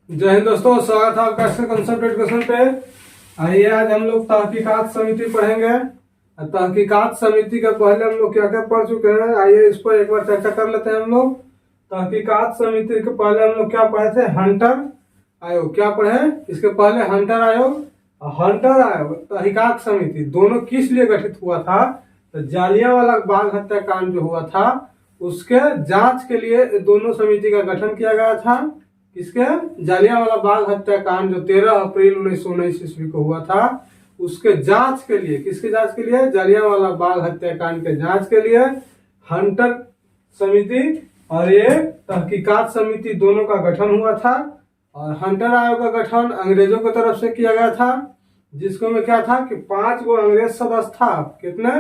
जय हिंद दोस्तों, स्वागत है आपका कंसेप्ट एजुकेशन पे। आइए आज हम लोग तहकीकात समिति पढ़ेंगे। तहकीकात समिति के पहले हम लोग क्या क्या पढ़ चुके हैं, आइए इस पर एक बार चर्चा कर लेते हैं। हम लोग तहकीकात समिति के पहले हम लोग क्या पढ़े थे, हंटर आयोग। क्या पढ़े इसके पहले, हंटर आयोग। हंटर आयोग तहकीकात समिति दोनों किस लिए गठित हुआ था, तो जालियांवाला बाग हत्याकांड जो हुआ था उसके जांच के लिए दोनों समिति का गठन किया गया था। किसके, जालियांवाला बाग हत्याकांड जो 13 अप्रैल 1919 ईस्वी को हुआ था उसके जांच के लिए, किसके जांच के लिए, जालियांवाला बाग हत्याकांड के जांच के लिए हंटर समिति और ये तहकीकात समिति दोनों का गठन हुआ था। और हंटर आयोग का गठन अंग्रेजों की तरफ से किया गया था, जिसको में क्या था कि 5 गो अंग्रेज सदस्य था। कितने,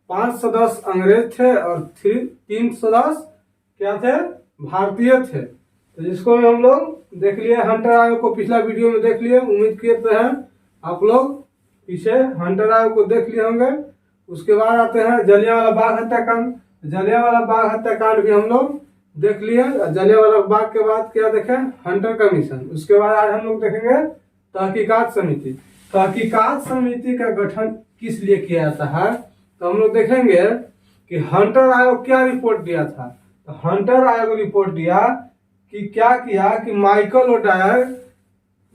5 सदस्य अंग्रेज थे और 3 सदस्य क्या थे, भारतीय थे। तो जिसको में हम लोग देख लिए, हंटर आयोग को पिछला वीडियो में देख लिए, उम्मीद करते हैं आप लोग पीछे हंटर आयोग को देख लिए होंगे। उसके बाद आते हैं जलियांवाला बाग हत्याकांड। जलियांवाला बाग हत्याकांड भी हम लोग देख लिए। जलियांवाला बाग के बाद क्या देखें, हंटर कमीशन। उसके बाद आज हम लोग देखेंगे तहकीकात समिति। तहकीकात समिति का गठन किस लिए किया जाता है, तो हम लोग देखेंगे कि हंटर आयोग क्या रिपोर्ट दिया था। तो हंटर आयोग रिपोर्ट दिया कि क्या किया कि माइकल ओडायर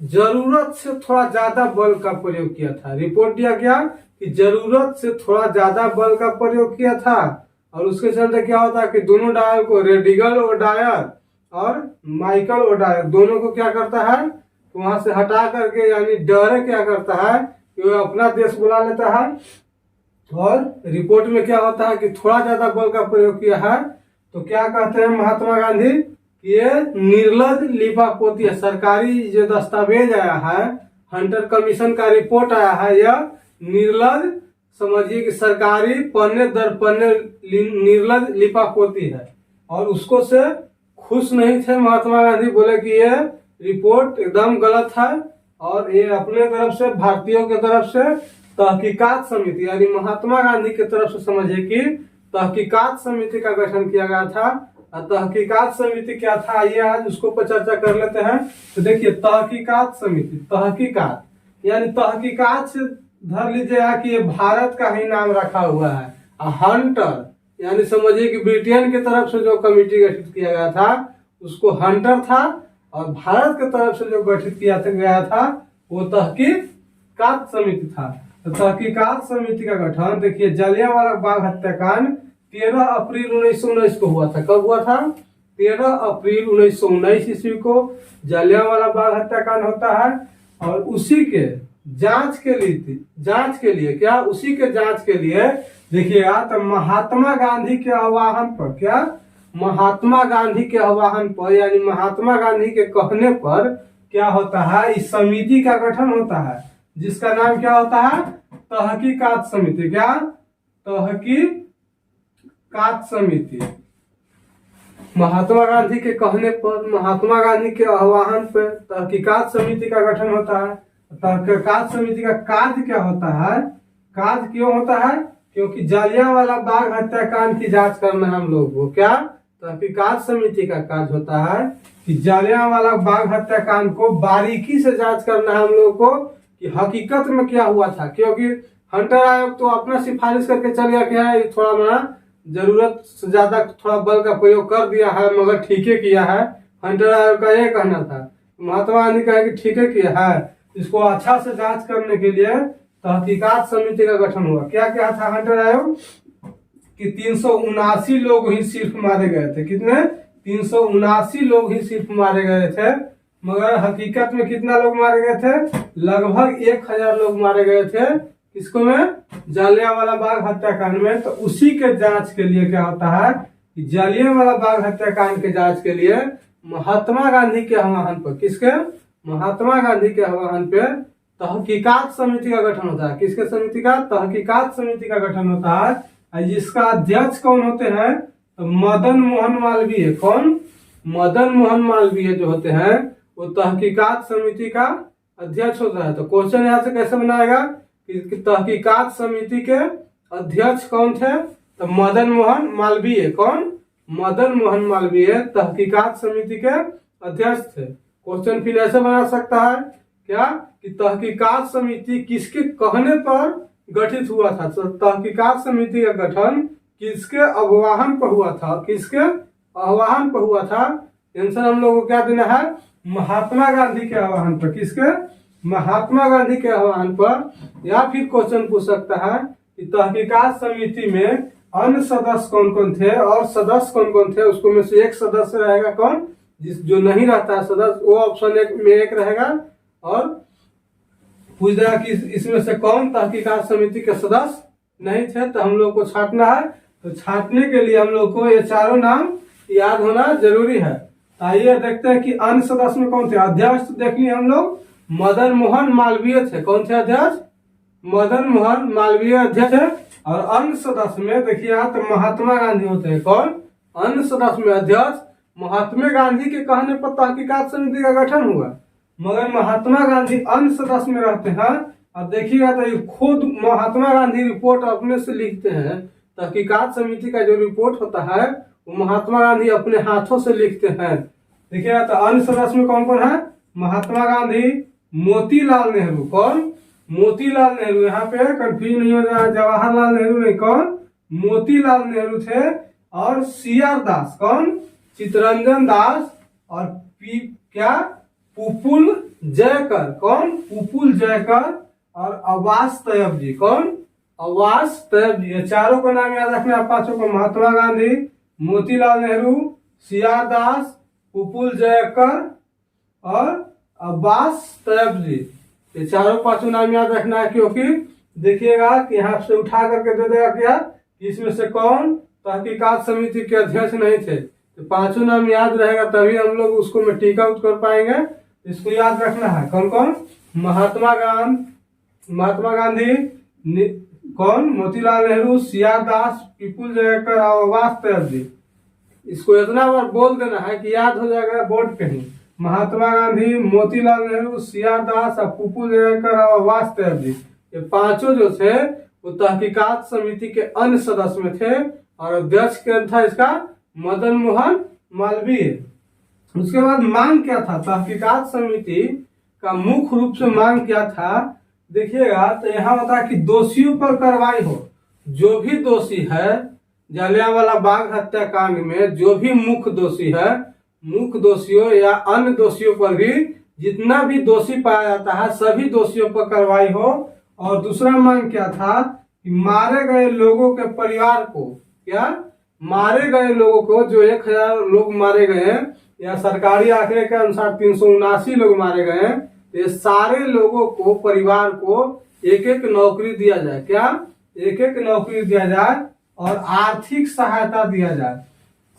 जरूरत से थोड़ा ज्यादा बल का प्रयोग किया था। रिपोर्ट दिया गया कि जरूरत से थोड़ा ज्यादा बल का प्रयोग किया था। और उसके चलते क्या होता है कि दोनों डायर को, रेडिगल ओडायर और माइकल ओडायर दोनों को क्या करता है, तो वहां से हटा करके, यानी डरे क्या करता है कि वो अपना देश बुला लेता है। और रिपोर्ट में क्या होता है कि थोड़ा ज्यादा बल का प्रयोग किया है। तो क्या कहते हैं महात्मा गांधी, ये निर्लज लिपापोती है। सरकारी जो दस्तावेज आया है, हंटर कमीशन का रिपोर्ट आया है, यह निर्लज, समझिए कि सरकारी पन्ने दर पन्ने निर्लज लिपापोती है। और उसको से खुश नहीं थे महात्मा गांधी, बोले कि ये रिपोर्ट एकदम गलत है। और ये अपने तरफ से, भारतीयों की तरफ से तहकीकात समिति, यानी महात्मा गांधी की तरफ से समझिए कि तहकीकात समिति का गठन किया गया था। तहकीकात समिति क्या था, आइए आज उसको पर चर्चा कर लेते हैं। तो देखिए तहकीकात समिति, तहकीकात यानी तहकीकात से धर लीजिएगा कि ये भारत का ही नाम रखा हुआ है। हंटर यानी समझिए कि ब्रिटेन की तरफ से जो कमेटी गठित किया गया था उसको हंटर था, और भारत की तरफ से जो गठित किया गया था वो तहकीकात समिति था। तो तहकीकात समिति का गठन देखिए, जालियांवाला बाग हत्याकांड 13 अप्रैल 1919 को हुआ था। कब हुआ था, 13 अप्रैल 1919 ईस्वी को जालियांवाला बाग हत्याकांड होता है। और उसी के जांच के लिए क्या, उसी के जांच के लिए देखिएगा तो महात्मा गांधी के आह्वान पर, क्या, महात्मा गांधी के आह्वान पर, यानी महात्मा गांधी के कहने पर क्या होता है, इस समिति का गठन होता है, जिसका नाम क्या होता है, तहकीकात समिति। क्या, तहकीकात समिति। महात्मा गांधी के कहने पर, महात्मा गांधी के आह्वान पर तहकीकात समिति का गठन होता है। तहकीकात समिति का कार्य क्या होता है, कार्य क्यों होता है, क्योंकि जालियांवाला बाग हत्याकांड की जांच करना हम लोग को, क्या, तहकीकात समिति का कार्य होता है कि जालियांवाला बाग हत्याकांड को बारीकी से जांच करना है हम लोग को कि हकीकत में क्या हुआ था। क्योंकि हंटर आयोग तो अपना सिफारिश करके चल गया, क्या है, थोड़ा बड़ा जरूरत से ज्यादा थोड़ा बल का प्रयोग कर दिया है, मगर ठीक है किया है। हंटर आयोग का ये कहना था, महात्मा गांधी कहा कि ठीक है किया है। इसको अच्छा से जांच करने के लिए तहकीकात समिति का गठन हुआ। क्या क्या था हंटर आयोग कि 379 लोग ही सिर्फ मारे गए थे। कितने, 379 लोग ही सिर्फ मारे गए थे, मगर हकीकत में कितना लोग मारे गए थे, लगभग 1000 लोग मारे गए थे। इसको में, जालियांवाला बाग हत्याकांड में। तो उसी के जांच के लिए क्या होता है कि जालियांवाला बाग हत्याकांड के जांच के लिए महात्मा गांधी के आह्वान पर, किसके, महात्मा गांधी के आह्वान पे तहकीकात समिति का गठन होता है। किसके समिति का, तहकीकात समिति का गठन होता है, जिसका अध्यक्ष कौन होते हैं, तो मदन मोहन मालवीय। कौन, मदन मोहन मालवीय जो होते हैं वो तहकीकात समिति का अध्यक्ष होता है। तो क्वेश्चन यहाँ से कैसे बनाएगा कि तहकीकात समिति के अध्यक्ष कौन थे, तो मदन मोहन मालवीय। कौन, मदन मोहन मालवीय तहकीकात समिति के अध्यक्ष थे। क्वेश्चन फिर ऐसे बना सकता है क्या कि तहकीकात समिति किसके कहने पर गठित हुआ था। तो तहकीकात समिति का गठन किसके आह्वान पर हुआ था, किसके आह्वान पर हुआ था। आंसर हम लोग को क्या देना है, महात्मा गांधी के आह्वान पर। किसके, महात्मा गांधी के आह्वान पर। या फिर क्वेश्चन पूछ सकता है कि तहकीकात समिति में अन्य सदस्य कौन कौन थे और सदस्य कौन कौन थे, उसको में से एक सदस्य रहेगा कौन, जो नहीं रहता सदस्य, वो ऑप्शन एक में एक रहेगा। और पूछ देगा कि इसमें से कौन तहकीकात समिति के सदस्य नहीं थे, तो हम लोग को छांटना है। तो छांटने के लिए हम लोग को ये चारों नाम याद होना जरूरी है। आइए देखते हैं कि अन्य सदस्य में कौन थे। अध्यक्ष देख लिए हम लोग, मदन मोहन मालवीय थे। कौन थे अध्यक्ष, मदन मोहन मालवीय अध्यक्ष है। और अन्य सदस्य में देखिए यहाँ तो महात्मा गांधी होते हैं। कौन, अन्य सदस्य में अध्यक्ष महात्मा गांधी के कहने पर तहकीकात समिति का गठन हुआ, मगर महात्मा गांधी अन्य सदस्य में रहते हैं। अब देखिएगा तो ये खुद महात्मा गांधी रिपोर्ट अपने से लिखते हैं। तहकीकात समिति का जो रिपोर्ट होता है वो महात्मा गांधी अपने हाथों से लिखते हैं। देखिएगा तो अन्य सदस्य में कौन कौन है, महात्मा गांधी, मोतीलाल नेहरू। कौन, मोतीलाल नेहरू। यहाँ पे कंफ्यूज नहीं हो जाए, जवाहरलाल नेहरू नहीं, कौन, मोतीलाल नेहरू थे। और सीआर दास, कौन, चित्तरंजन दास। और क्या, पुपुल जयकर। कौन, पुपुल जयकर। और अब्बास तैयब जी। कौन, अब्बास तैयब जी। ये चारों का नाम याद रखना है, पांचों को, महात्मा गांधी, मोतीलाल नेहरू, सीआर दास, पुपुल जयकर और अब्बास तैयब जी। ये चारों पांचों नाम याद रखना है, क्योंकि देखिएगा कि यहाँ से उठा करके दे देगा क्या, इसमें से कौन तहकीकात समिति के अध्यक्ष नहीं थे। तो पांचों नाम याद रहेगा तभी हम लोग उसको में टिक आउट कर पाएंगे। इसको याद रखना है। कौन कौन, महात्मा गांधी, कौन, मोतीलाल नेहरू, सीआर दास, पुपुल जयकर और अब्बास तैयब जी। इसको इतना बार बोल देना है कि याद हो जाएगा बोर्ड पे ही। महात्मा गांधी, मोतीलाल नेहरू, सीआर दास और पुपुल जयकर और अब्बास तैयब जी। ये पांचों जो थे वो तहकीकात समिति के अन्य सदस्य में थे। और अध्यक्ष क्या था इसका, मदन मोहन मालवीय। उसके बाद मांग क्या था, तहकीकात समिति का मुख्य रूप से मांग क्या था। देखिएगा तो यहाँ होता है कि दोषियों पर कार्रवाई हो। जो भी दोषी है जलियांवाला बाग हत्याकांड में, जो भी मुख्य दोषी है, मुख्य दोषियों या अन्य दोषियों पर भी, जितना भी दोषी पाया जाता है सभी दोषियों पर कार्रवाई हो। और दूसरा मांग क्या था कि मारे गए लोगों के परिवार को, क्या, मारे गए लोगों को, जो 1000 लोग मारे गए हैं या सरकारी आंकड़े के अनुसार 379 लोग मारे गए हैं, ये सारे लोगों को, परिवार को एक एक नौकरी दिया जाए। क्या, एक एक नौकरी दिया जाए और आर्थिक सहायता दिया जाए।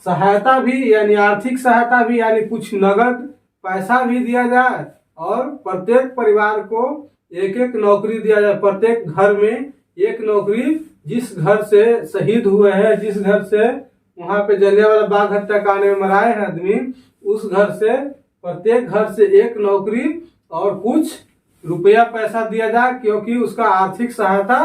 सहायता भी यानी आर्थिक सहायता भी यानी कुछ नगद पैसा भी दिया जाए। और प्रत्येक परिवार को एक एक नौकरी दिया जाए। प्रत्येक घर में एक नौकरी, जिस घर से शहीद हुए हैं, जिस घर से वहां पे जलियांवाला बाग हत्याकांड में मराए हैं आदमी, उस घर से, प्रत्येक घर से एक नौकरी और कुछ रुपया पैसा दिया जाए, क्योंकि उसका आर्थिक सहायता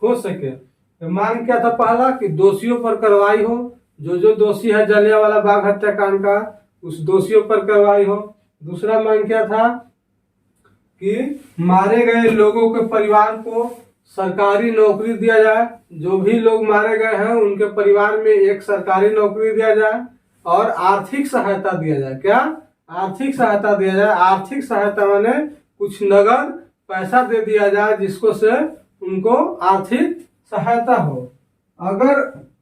हो सके। तो मांग क्या था, पहला कि दोषियों पर कार्रवाई हो। जो दोषी है जलियांवाला बाग हत्याकांड का, उस दोषियों पर कार्रवाई हो। दूसरा मांग क्या था कि मारे गए लोगों के परिवार को सरकारी नौकरी दिया जाए। जो भी लोग मारे गए हैं उनके परिवार में एक सरकारी नौकरी दिया जाए और आर्थिक सहायता दिया जाए। क्या, आर्थिक सहायता दिया जाए। आर्थिक सहायता माने कुछ नगद पैसा दे दिया जाए, जिसको से उनको आर्थिक सहायता हो। अगर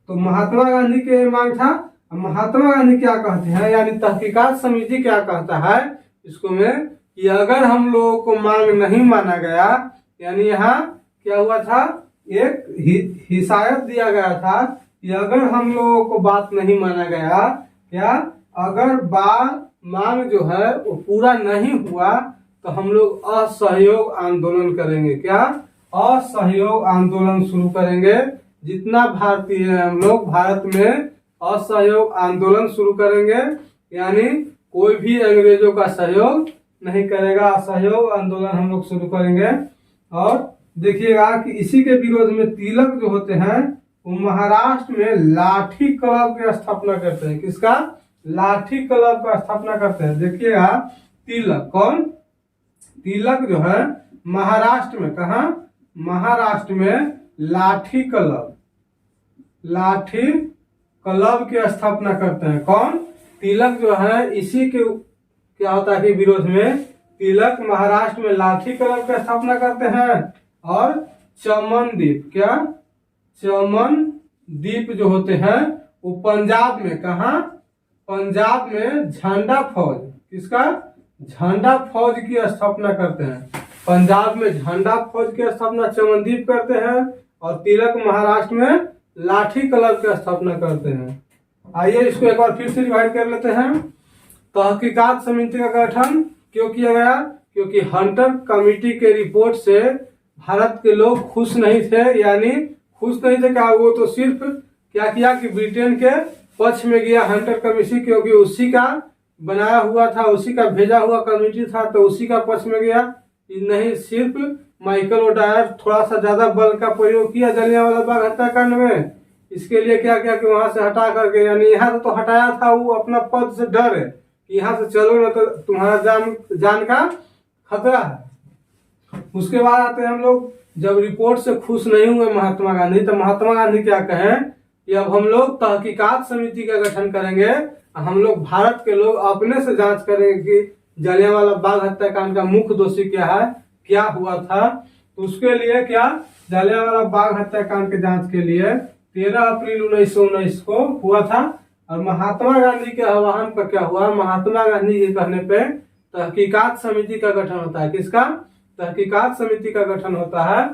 तो महात्मा गांधी के मांग था। महात्मा गांधी क्या कहते हैं, यानी तहकीकात समिति क्या कहता है इसको में, कि अगर हम लोगों को मांग नहीं माना गया, यानी यहाँ क्या हुआ था, एक हिसायत दिया गया था कि अगर हम लोगों को बात नहीं माना गया, क्या, अगर बात मांग जो है वो पूरा नहीं हुआ तो हम लोग असहयोग आंदोलन करेंगे। क्या, असहयोग आंदोलन शुरू करेंगे। जितना भारतीय है हम लोग भारत में असहयोग आंदोलन शुरू करेंगे, यानी कोई भी अंग्रेजों का सहयोग नहीं करेगा। असहयोग आंदोलन हम लोग शुरू करेंगे। और देखिएगा कि इसी के विरोध में तिलक जो होते हैं वो महाराष्ट्र में लाठी क्लब की स्थापना करते हैं। किसका, लाठी क्लब का स्थापना करते हैं। देखिएगा तिलक। कौन? तिलक जो है महाराष्ट्र में, कहा? महाराष्ट्र में लाठी क्लब की स्थापना करते हैं। कौन? तिलक जो है, इसी के क्या होता है कि विरोध में तिलक महाराष्ट्र में लाठी क्लब की स्थापना करते हैं। और चमनदीप, क्या? चमनदीप जो होते हैं वो पंजाब में, कहा? पंजाब में झंडा फौज, किसका? झंडा फौज की स्थापना करते हैं। पंजाब में झंडा फौज की स्थापना चमनदीप करते हैं और तिलक महाराष्ट्र में लाठी क्लब की स्थापना करते हैं। आइए इसको एक बार फिर से डिवाइड कर लेते हैं। तहकीकात समिति का गठन क्यों किया गया? क्योंकि हंटर कमेटी के रिपोर्ट से भारत के लोग खुश नहीं थे, यानी खुश नहीं थे क्या? वो तो सिर्फ क्या किया कि ब्रिटेन के पक्ष में गया हंटर कमेटी, क्योंकि उसी का बनाया हुआ था, उसी का भेजा हुआ कमेटी था, तो उसी का पक्ष में गया। नहीं, सिर्फ माइकल ओडायर थोड़ा सा ज्यादा बल का प्रयोग किया जलियांवाला बाग हत्याकांड में। इसके लिए क्या किया कि वहां से हटा करके, यानी यहाँ तो हटाया था, वो अपना पद से डर है कि यहाँ से चलो ना तो तुम्हारा जान का खतरा है। उसके बाद आते हैं हम लोग, जब रिपोर्ट से खुश नहीं हुए महात्मा गांधी, तो महात्मा गांधी क्या कहें कि अब हम लोग तहकीकात समिति का गठन करेंगे, हम लोग भारत के लोग अपने से जांच करेंगे कि जलियांवाला बाग हत्याकांड का मुख्य दोषी क्या है, क्या हुआ था। तो उसके लिए क्या, जलियांवाला बाग हत्याकांड के जांच के लिए 13 अप्रैल 1919 को हुआ था। और महात्मा गांधी के आह्वान पर क्या हुआ? महात्मा गांधी के कहने पे तहकीकात समिति का गठन होता है। किसका? तहकीकात समिति का गठन होता है।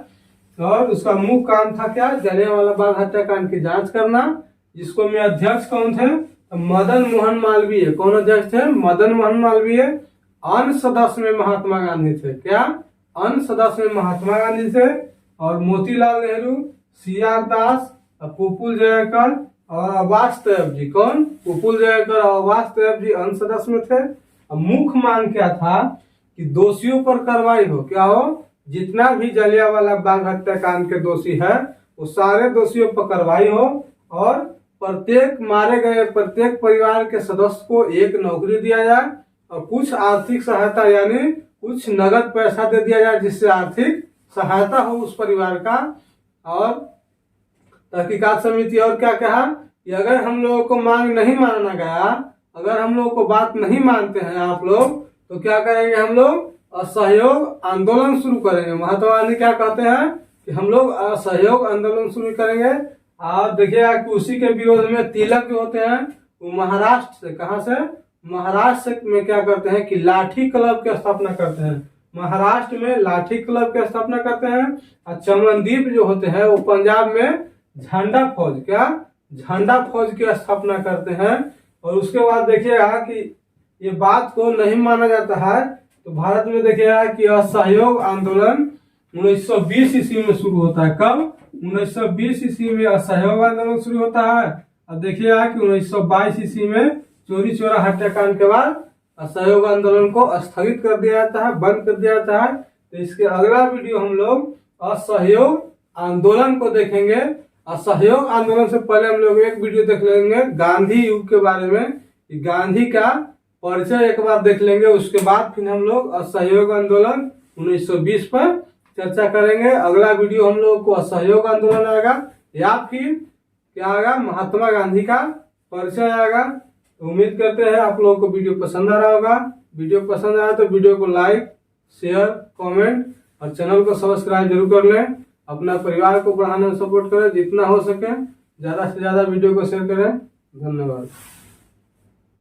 और उसका मुख्य काम था क्या? जलियांवाला बाग हत्याकांड की जांच करना। जिसको में अध्यक्ष कौन थे? मदन मोहन मालवीय। कौन अध्यक्ष थे? मदन मोहन मालवीय। अन्य सदस्य में महात्मा गांधी थे। क्या? अन्य सदस्य में महात्मा गांधी थे और मोतीलाल नेहरू, CR दास, पुपुल जयकर और अब्बास तैयब जी। कौन? पुपुल जयकर और अब्बास तैयब जी अन्य सदस्य में थे। मुख्य मांग क्या था कि दोषियों पर कार्रवाई हो। क्या हो? जितना भी जलियांवाला बाग हत्याकांड के दोषी है वो सारे दोषियों पर कार्रवाई हो और प्रत्येक मारे गए प्रत्येक परिवार के सदस्य को एक नौकरी दिया जाए और कुछ आर्थिक सहायता, यानी कुछ नगद पैसा दे दिया जाए जिससे आर्थिक सहायता हो उस परिवार का। और तहकीकात समिति और क्या कहा कि अगर हम लोगों को मांग नहीं माना गया, अगर हम लोगों को बात नहीं मानते हैं आप लोग, तो क्या करेंगे? हम लोग असहयोग आंदोलन शुरू करेंगे। महात्मा गांधी क्या कहते हैं कि हम लोग असहयोग आंदोलन शुरू करेंगे। आप देखिएगा कि उसी के विरोध में तिलक जो होते हैं वो महाराष्ट्र से, कहां से? महाराष्ट्र में क्या करते हैं कि लाठी क्लब की स्थापना करते हैं। महाराष्ट्र में लाठी क्लब की स्थापना करते हैं। और चमनदीप जो होते हैं वो पंजाब में झंडा फौज, क्या? झंडा फौज की स्थापना करते हैं। और उसके बाद देखिएगा कि ये बात को नहीं माना जाता है तो भारत में देखिएगा कि असहयोग आंदोलन 1920 ईस्वी में शुरू होता है। कब? 1920 ईस्वी में असहयोग आंदोलन शुरू होता है। अब देखिएगा कि 1922 ईस्वी में चोरी चोरा हत्याकांड के बाद असहयोग आंदोलन को स्थगित कर दिया जाता है, बंद कर दिया जाता है। तो इसके अगला वीडियो हम लोग असहयोग आंदोलन को देखेंगे। असहयोग आंदोलन से पहले हम लोग एक वीडियो देख लेंगे गांधी युग के बारे में, गांधी का परिचय एक बार देख लेंगे। उसके बाद फिर हम लोग असहयोग आंदोलन 1920 पर चर्चा करेंगे। अगला वीडियो हम लोग को असहयोग आंदोलन आएगा या फिर क्या आएगा? महात्मा गांधी का परिचय आएगा। तो उम्मीद करते हैं आप लोगों को वीडियो पसंद आ रहा होगा। वीडियो पसंद आया तो वीडियो को लाइक, शेयर, कमेंट और चैनल को सब्सक्राइब जरूर कर लें। अपना परिवार को बढ़ाने में सपोर्ट करें, जितना हो सके ज्यादा से ज्यादा वीडियो को शेयर करें। धन्यवाद।